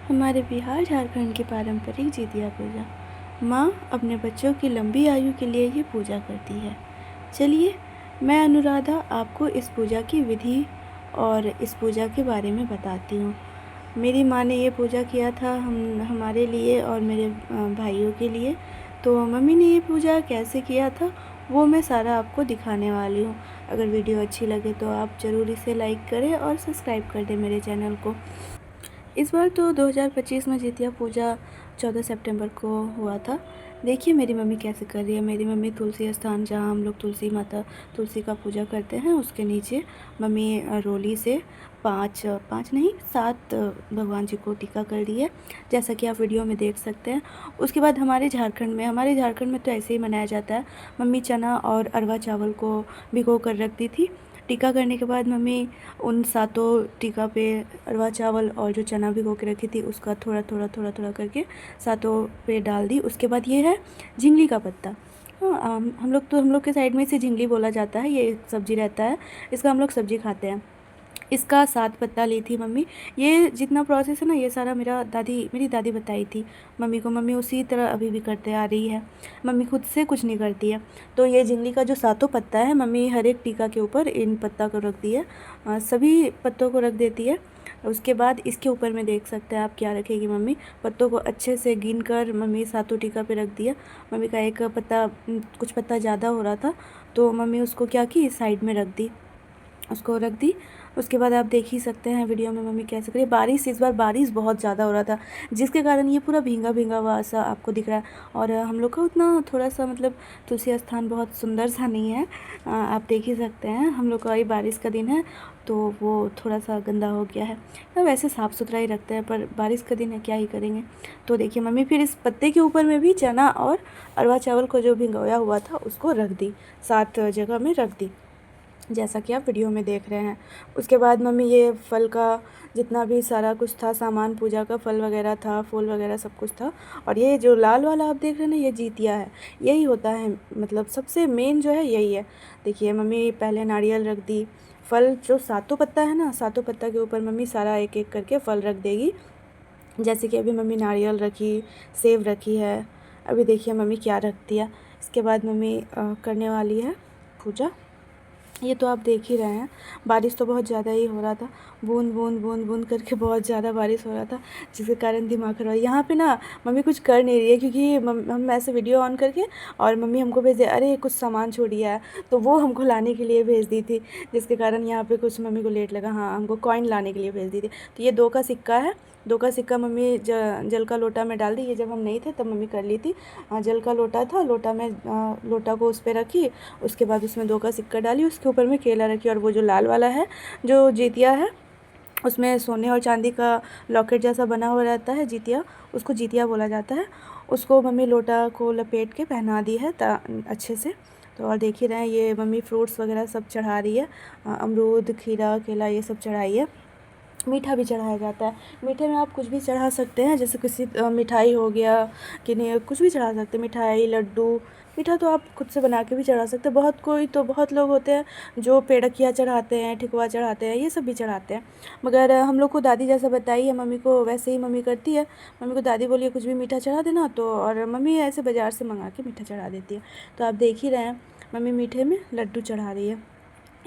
हमारे बिहार झारखंड की पारंपरिक जितिया पूजा। माँ अपने बच्चों की लंबी आयु के लिए ये पूजा करती है। चलिए, मैं अनुराधा आपको इस पूजा की विधि और इस पूजा के बारे में बताती हूँ। मेरी माँ ने ये पूजा किया था हमारे लिए और मेरे भाइयों के लिए। तो मम्मी ने ये पूजा कैसे किया था वो मैं सारा आपको दिखाने वाली हूँ। अगर वीडियो अच्छी लगे तो आप ज़रूर इसे लाइक करें और सब्सक्राइब कर दें मेरे चैनल को। इस बार तो 2025 में जितिया पूजा 14 सितंबर को हुआ था। देखिए मेरी मम्मी कैसे कर रही है। मेरी मम्मी तुलसी स्थान, जहाँ हम लोग तुलसी का पूजा करते हैं, उसके नीचे मम्मी रोली से पाँच पाँच नहीं 7 भगवान जी को टीका कर रही है, जैसा कि आप वीडियो में देख सकते हैं। उसके बाद हमारे झारखंड में तो ऐसे ही मनाया जाता है। मम्मी चना और अरवा चावल को भिगो कर रख दी थी। टीका करने के बाद मम्मी उन सातों टीका पे अरवा चावल और जो चना भिगो के रखी थी उसका थोड़ा करके सातों पे डाल दी। उसके बाद ये है झिंगली का पत्ता। हाँ, हम लोग के साइड में इसे झिंगली बोला जाता है। ये एक सब्जी रहता है, इसका हम लोग सब्जी खाते हैं। इसका 7 पत्ता ली थी मम्मी। ये जितना प्रोसेस है ना, ये सारा मेरी दादी बताई थी मम्मी को। मम्मी उसी तरह अभी भी करते आ रही है। मम्मी खुद से कुछ नहीं करती है। तो ये झिंगली का जो सातों पत्ता है, मम्मी हर एक टीका के ऊपर इन पत्ता को रख दी है। सभी पत्तों को रख देती है। उसके बाद इसके ऊपर में देख सकते हैं आप क्या रखेगी मम्मी। पत्तों को अच्छे से गिन कर मम्मी सातों टीका पे रख दिया। मम्मी का एक पत्ता, कुछ पत्ता ज़्यादा हो रहा था, तो मम्मी उसको क्या की, साइड में रख दी, उसको रख दी। उसके बाद आप देख ही सकते हैं वीडियो में मम्मी कैसे करी। इस बार बारिश बहुत ज़्यादा हो रहा था, जिसके कारण ये पूरा भींगा भींगा हुआ सा आपको दिख रहा है। और हम लोग का उतना थोड़ा सा मतलब तुलसी स्थान बहुत सुंदर सा नहीं है। आप देख ही सकते हैं, हम लोग का ये बारिश का दिन है तो वो थोड़ा सा गंदा हो गया है। वैसे साफ़ सुथरा ही रखते हैं, पर बारिश का दिन है, क्या ही करेंगे। तो देखिए मम्मी फिर इस पत्ते के ऊपर में भी चना और अरवा चावल को जो भिगोया हुआ था उसको रख दी, 7 जगह में रख दी, जैसा कि आप वीडियो में देख रहे हैं। उसके बाद मम्मी ये फल का जितना भी सारा कुछ था सामान, पूजा का फल वगैरह था, फूल वगैरह सब कुछ था। और ये जो लाल वाला आप देख रहे हैं ना, ये जीतिया है। यही होता है, मतलब सबसे मेन जो है यही है। देखिए मम्मी पहले नारियल रख दी। फल जो सातों पत्ता है ना, सातों पत्ता के ऊपर मम्मी सारा एक एक करके फल रख देगी। जैसे कि अभी मम्मी नारियल रखी, सेब रखी है। अभी देखिए मम्मी क्या रख दिया। इसके बाद मम्मी करने वाली है पूजा। ये तो आप देख ही रहे हैं, बारिश तो बहुत ज़्यादा ही हो रहा था। बूंद बूंद बूंद बूंद करके बहुत ज़्यादा बारिश हो रहा था, जिसके कारण दिमाग खराब। यहाँ पे ना मम्मी कुछ कर नहीं रही है, क्योंकि हम ऐसे वीडियो ऑन करके और मम्मी हमको भेज दे, अरे कुछ सामान छोड़िए है, तो वो हमको लाने के लिए भेज दी थी, जिसके कारण यहाँ पे कुछ मम्मी को लेट लगा। हाँ, हमको कॉइन लाने के लिए भेज दी थी। तो ये 2 का सिक्का है। 2 का सिक्का मम्मी जल का लोटा में डाल दी। ये जब हम नहीं थे तब मम्मी कर ली थी। जल का लोटा था, लोटा को उस पर रखी। उसके बाद उसमें 2 का सिक्का डाली, उसके ऊपर में केला रखी। और वो जो लाल वाला है जो जीतिया है, उसमें सोने और चांदी का लॉकेट जैसा बना हुआ रहता है जीतिया, उसको जीतिया बोला जाता है। उसको मम्मी लोटा को लपेट के पहना दी है अच्छे से। तो और देख ही रहे हैं, ये मम्मी फ्रूट्स वगैरह सब चढ़ा रही है। अमरूद, खीरा, केला ये सब चढ़ाई है। मीठा भी चढ़ाया जाता है। मीठे में आप कुछ भी चढ़ा सकते हैं, जैसे किसी मिठाई हो गया कि नहीं, कुछ भी चढ़ा सकते हैं, मिठाई, लड्डू। मीठा तो आप खुद से बना के भी चढ़ा सकते हैं। बहुत लोग होते हैं जो पेड़किया चढ़ाते हैं, ठेकुआ चढ़ाते हैं, ये सब भी चढ़ाते हैं। मगर हम लोग को दादी जैसा बताई है मम्मी को, वैसे ही मम्मी करती है। मम्मी को दादी बोली कुछ भी मीठा चढ़ा देना, तो और मम्मी ऐसे बाज़ार से मंगा के मीठा चढ़ा देती है। तो आप देख ही रहे हैं मम्मी मीठे में लड्डू चढ़ा रही है।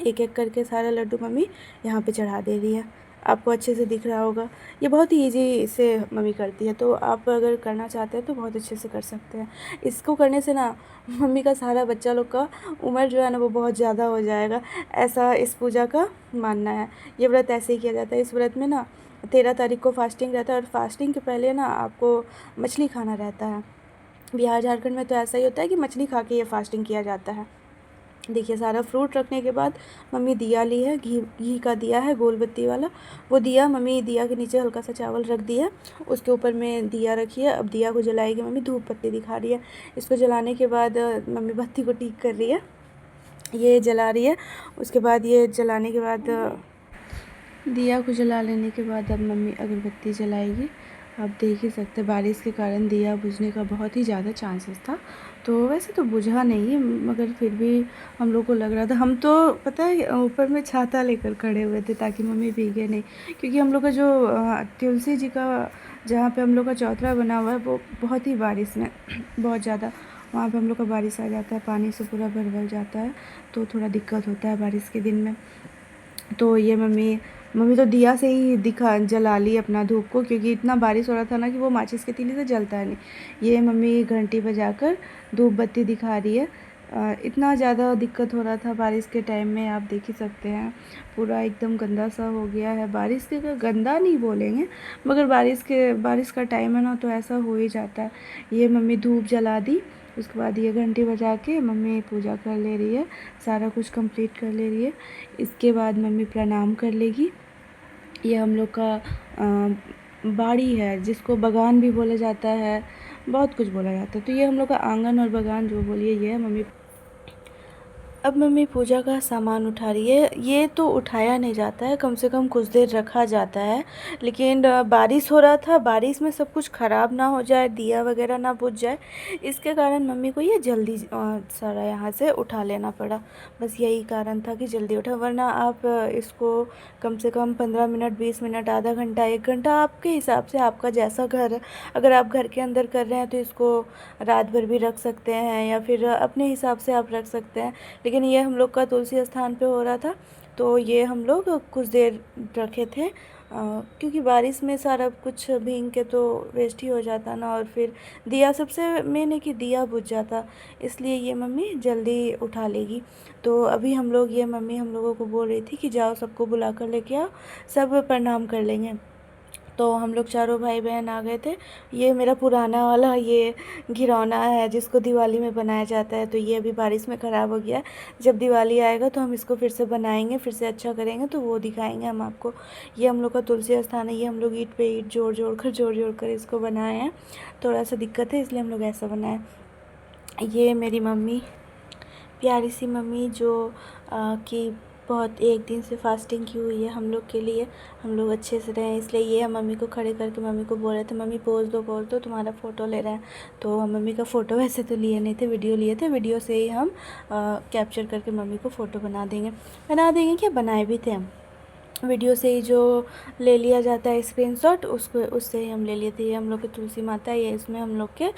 एक एक करके सारा लड्डू मम्मी यहाँ पे चढ़ा दे रही है। आपको अच्छे से दिख रहा होगा। ये बहुत ही ईजी से मम्मी करती है, तो आप अगर करना चाहते हैं तो बहुत अच्छे से कर सकते हैं। इसको करने से ना मम्मी का सारा बच्चा लोग का उम्र जो है ना वो बहुत ज़्यादा हो जाएगा, ऐसा इस पूजा का मानना है। ये व्रत ऐसे ही किया जाता है। इस व्रत में ना 13 तारीख को फास्टिंग रहता है, और फास्टिंग के पहले ना आपको मछली खाना रहता है। बिहार झारखंड में तो ऐसा ही होता है कि मछली खा के ये फास्टिंग किया जाता है। देखिए सारा फ्रूट रखने के बाद मम्मी दिया ली है, घी का दिया है, गोल बत्ती वाला। वो दिया मम्मी, दिया के नीचे हल्का सा चावल रख दिया, उसके ऊपर में दिया रखी है। अब दिया को जलाएगी मम्मी, धूप बत्ती दिखा रही है। इसको जलाने के बाद मम्मी बत्ती को ठीक कर रही है, ये जला रही है। उसके बाद ये जलाने के बाद दिया को जला लेने के बाद अब मम्मी अगरबत्ती जलाएगी। आप देख ही सकते हैं बारिश के कारण दिया बुझने का बहुत ही ज़्यादा चांसेस था। तो वैसे तो बुझा नहीं, मगर फिर भी हम लोग को लग रहा था, हम तो पता है ऊपर में छाता लेकर खड़े हुए थे ताकि मम्मी भीगे नहीं, क्योंकि हम लोग का जो तुलसी जी का जहाँ पे हम लोग का चौतरा बना हुआ है वो बहुत ही बारिश में बहुत ज़्यादा वहाँ पे हम लोग का बारिश आ जाता है, पानी से पूरा भर जाता है, तो थोड़ा दिक्कत होता है बारिश के दिन में। तो ये मम्मी मम्मी तो दिया से ही दिखा जला ली अपना धूप को, क्योंकि इतना बारिश हो रहा था ना कि वो माचिस के तीली से जलता है नहीं। ये मम्मी घंटी बजाकर धूप बत्ती दिखा रही है। इतना ज़्यादा दिक्कत हो रहा था बारिश के टाइम में, आप देख ही सकते हैं पूरा एकदम गंदा सा हो गया है। बारिश के गंदा नहीं बोलेंगे, मगर बारिश का टाइम है ना, तो ऐसा हो ही जाता है। ये मम्मी धूप जला दी, उसके बाद ये घंटी बजा के मम्मी पूजा कर ले रही है, सारा कुछ कंप्लीट कर ले रही है। इसके बाद मम्मी प्रणाम कर लेगी। ये हम लोग का बाड़ी है, जिसको बगान भी बोला जाता है, बहुत कुछ बोला जाता है। तो ये हम लोग का आंगन और बगान जो बोलिए ये है मम्मी। अब मम्मी पूजा का सामान उठा रही है। ये तो उठाया नहीं जाता है, कम से कम कुछ देर रखा जाता है, लेकिन बारिश हो रहा था, बारिश में सब कुछ ख़राब ना हो जाए, दिया वगैरह ना बुझ जाए, इसके कारण मम्मी को ये जल्दी सारा यहाँ से उठा लेना पड़ा। बस यही कारण था कि जल्दी उठा, वरना आप इसको कम से कम 15 मिनट, 20 मिनट, आधा घंटा, 1 घंटा, आपके हिसाब से, आपका जैसा घर है। अगर आप घर के अंदर कर रहे हैं तो इसको रात भर भी रख सकते हैं, या फिर अपने हिसाब से आप रख सकते हैं। लेकिन ये हम लोग का तुलसी स्थान पे हो रहा था, तो ये हम लोग कुछ देर रखे थे, क्योंकि बारिश में सारा कुछ भीग के तो वेस्ट ही हो जाता ना, और फिर दिया सबसे मेन है कि दिया बुझ जाता, इसलिए ये मम्मी जल्दी उठा लेगी। तो अभी हम लोग, ये मम्मी हम लोगों को बोल रही थी कि जाओ सबको बुला कर लेके आओ, सब प्रणाम कर लेंगे। तो हम लोग चारों भाई बहन आ गए थे। ये मेरा पुराना वाला ये घिरौना है, जिसको दिवाली में बनाया जाता है, तो ये अभी बारिश में ख़राब हो गया है। जब दिवाली आएगा तो हम इसको फिर से बनाएंगे, फिर से अच्छा करेंगे, तो वो दिखाएंगे हम आपको। ये हम लोग का तुलसी स्थान है, ये हम लोग ईंट पे ईंट जोड़ कर इसको बनाए हैं। थोड़ा सा दिक्कत है, इसलिए हम लोग ऐसा बनाए। ये मेरी मम्मी, प्यारी सी मम्मी, जो कि बहुत 1 दिन से फास्टिंग की हुई है हम लोग के लिए, हम लोग अच्छे से रहें, इसलिए ये हम मम्मी को खड़े करके मम्मी को बोल रहे थे, मम्मी पोज़ दो, तुम्हारा फ़ोटो ले रहे हैं। तो हम मम्मी का फ़ोटो वैसे तो लिए नहीं थे, वीडियो लिए थे, वीडियो से ही हम कैप्चर करके मम्मी को फ़ोटो बना देंगे क्या, बनाए भी थे हम। वीडियो से ही जो ले लिया जाता है स्क्रीनशॉट, उसको उससे ही हम ले लिए थे। ये हम लोग की तुलसी माता है, ये इसमें हम लोग के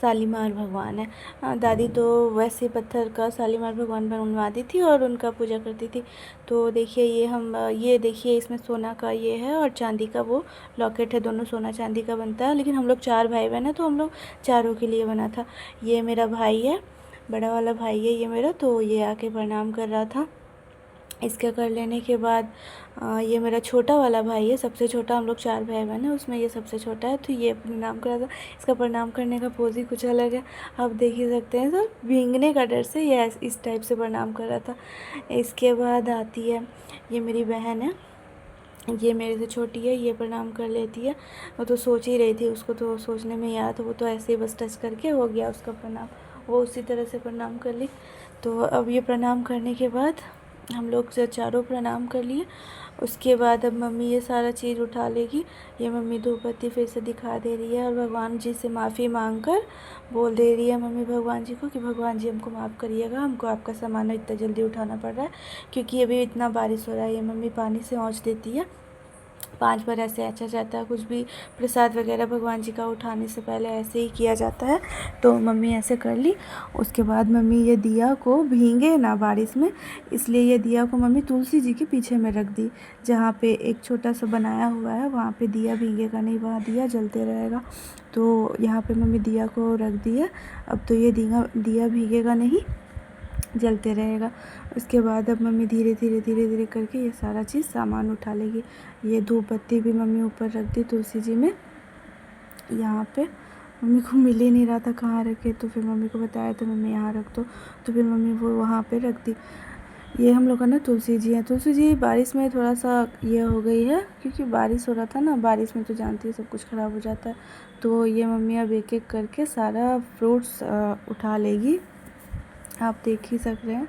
शालीमार भगवान है। दादी तो वैसे पत्थर का शालीमार भगवान बनवाती थी और उनका पूजा करती थी। तो देखिए ये देखिए, इसमें सोना का ये है और चांदी का वो लॉकेट है, दोनों सोना चांदी का बनता है। लेकिन हम लोग 4 भाई बहन हैं, तो हम लोग चारों के लिए बना था। ये मेरा भाई है, बड़ा वाला भाई है ये मेरा, तो ये आके प्रणाम कर रहा था। इसका कर लेने के बाद ये मेरा छोटा वाला भाई है, सबसे छोटा, हम लोग 4 भाई बहन हैं, उसमें ये सबसे छोटा है, तो ये प्रणाम करा था। इसका प्रणाम करने का पोज ही कुछ अलग है, आप देख ही सकते हैं। सब भीगने का डर से ये इस टाइप से प्रणाम कर रहा था। इसके बाद आती है ये मेरी बहन है, ये मेरे से छोटी है, ये प्रणाम कर लेती है। वो तो सोच ही रही थी, उसको तो सोचने में ही आया, तो वो तो ऐसे ही बस टच करके हो गया उसका प्रणाम, वो उसी तरह से प्रणाम कर ली। तो अब ये प्रणाम करने के बाद हम लोग से चारों प्रणाम कर लिए। उसके बाद अब मम्मी ये सारा चीज़ उठा लेगी। ये मम्मी धूप बत्ती फिर से दिखा दे रही है और भगवान जी से माफ़ी मांग कर बोल दे रही है मम्मी भगवान जी को कि भगवान जी हमको माफ़ करिएगा, हमको आपका सामान इतना जल्दी उठाना पड़ रहा है, क्योंकि अभी इतना बारिश हो रहा है। ये मम्मी पानी से औंच देती है, 5 बार ऐसे अच्छा जाता है। कुछ भी प्रसाद वगैरह भगवान जी का उठाने से पहले ऐसे ही किया जाता है, तो मम्मी ऐसे कर ली। उसके बाद मम्मी ये दिया को भीगे ना बारिश में, इसलिए ये दिया को मम्मी तुलसी जी के पीछे में रख दी, जहाँ पे एक छोटा सा बनाया हुआ है, वहाँ पे दिया भीगेगा नहीं, वहाँ दिया जलते रहेगा। तो यहाँ पे मम्मी दिया को रख दी है। अब तो ये दिया भीगेगा नहीं, जलते रहेगा। उसके बाद अब मम्मी धीरे धीरे करके ये सारा चीज़ सामान उठा लेगी। ये धूप बत्ती भी मम्मी ऊपर रख दी तुलसी जी में, यहाँ पे मम्मी को मिल ही नहीं रहा था कहाँ रखे, तो फिर मम्मी को बताया तो मम्मी यहाँ रख दो, तो फिर मम्मी वो वहाँ पे रख दी। ये हम लोग का ना तुलसी जी है। तुलसी जी बारिश में थोड़ा सा ये हो गई है, क्योंकि बारिश हो रहा था ना, बारिश में तो जानती है सब कुछ ख़राब हो जाता है। तो ये मम्मी अब एक एक करके सारा फ्रूट्स उठा लेगी, आप देख ही सक रहे हैं।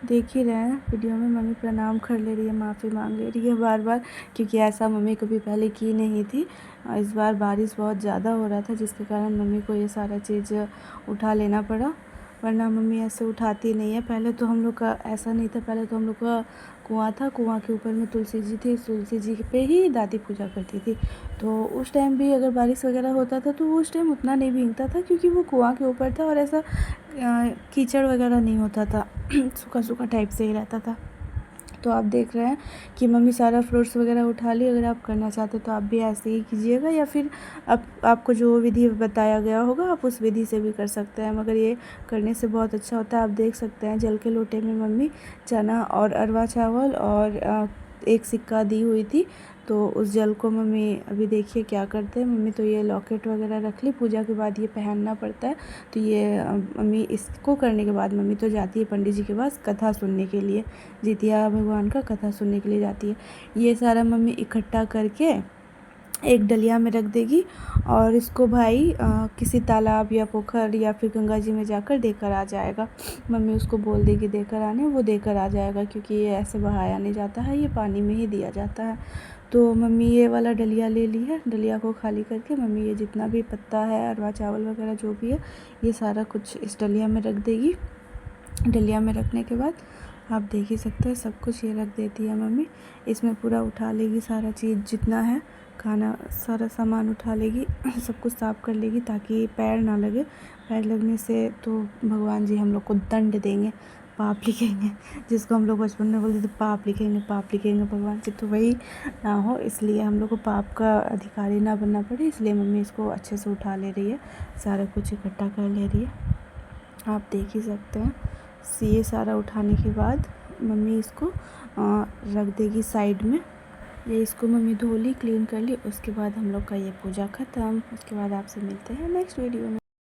देख ही रहे हैं वीडियो में, मम्मी प्रणाम कर ले रही है, माफ़ी मांग ले रही है बार बार, क्योंकि ऐसा मम्मी कभी पहले की नहीं थी। इस बार बारिश बहुत ज़्यादा हो रहा था, जिसके कारण मम्मी को ये सारा चीज़ उठा लेना पड़ा, वरना मम्मी ऐसे उठाती नहीं है। पहले तो हम लोग का ऐसा नहीं था, पहले तो हम लोग का कुआँ था, कुआँ के ऊपर में तुलसी जी थी, तुलसी जी पे ही दादी पूजा करती थी। तो उस टाइम भी अगर बारिश वगैरह होता था तो उस टाइम उतना नहीं भीगता था, क्योंकि वो कुआँ के ऊपर था और ऐसा कीचड़ वगैरह नहीं होता था, सूखा सूखा टाइप से ही रहता था। तो आप देख रहे हैं कि मम्मी सारा फ्रूट्स वगैरह उठा ली। अगर आप करना चाहते तो आप भी ऐसे ही कीजिएगा, या फिर आपको जो विधि बताया गया होगा आप उस विधि से भी कर सकते हैं, मगर ये करने से बहुत अच्छा होता है। आप देख सकते हैं जल के लोटे में मम्मी चना और अरवा चावल और एक सिक्का दी हुई थी। तो उस जल को मम्मी अभी देखिए क्या करते हैं। मम्मी तो ये लॉकेट वगैरह रख ली, पूजा के बाद ये पहनना पड़ता है। तो ये मम्मी इसको करने के बाद मम्मी तो जाती है पंडित जी के पास कथा सुनने के लिए, जितिया भगवान का कथा सुनने के लिए जाती है। ये सारा मम्मी इकट्ठा करके एक डलिया में रख देगी और इसको भाई किसी तालाब या पोखर या फिर गंगा जी में जाकर देकर आ जाएगा। मम्मी उसको बोल देगी देकर आने, वो देकर आ जाएगा, क्योंकि ये ऐसे बहाया नहीं जाता है, ये पानी में ही दिया जाता है। तो मम्मी ये वाला डलिया ले ली है, डलिया को खाली करके मम्मी ये जितना भी पत्ता है, अरवा चावल वगैरह जो भी है, ये सारा कुछ इस डलिया में रख देगी। डलिया में रखने के बाद आप देख ही सकते हैं सब कुछ ये रख देती है मम्मी। इसमें पूरा उठा लेगी सारा चीज़ जितना है, खाना सारा सामान उठा लेगी, सब कुछ साफ़ कर लेगी ताकि पैर ना लगे। पैर लगने से तो भगवान जी हम लोग को दंड देंगे, पाप लिखेंगे, जिसको हम लोग बचपन में बोलते थे पाप लिखेंगे, पाप लिखेंगे भगवान जी, तो वही ना हो, इसलिए हम लोग को पाप का अधिकारी ना बनना पड़े, इसलिए मम्मी इसको अच्छे से उठा ले रही है, सारा कुछ इकट्ठा कर ले रही है। आप देख ही सकते हैं। ये सारा उठाने के बाद मम्मी इसको रख देगी साइड में। ये इसको मम्मी धो ली, क्लीन कर ली, उसके बाद हम लोग का ये पूजा ख़त्म। उसके बाद आपसे मिलते हैं नेक्स्ट वीडियो में।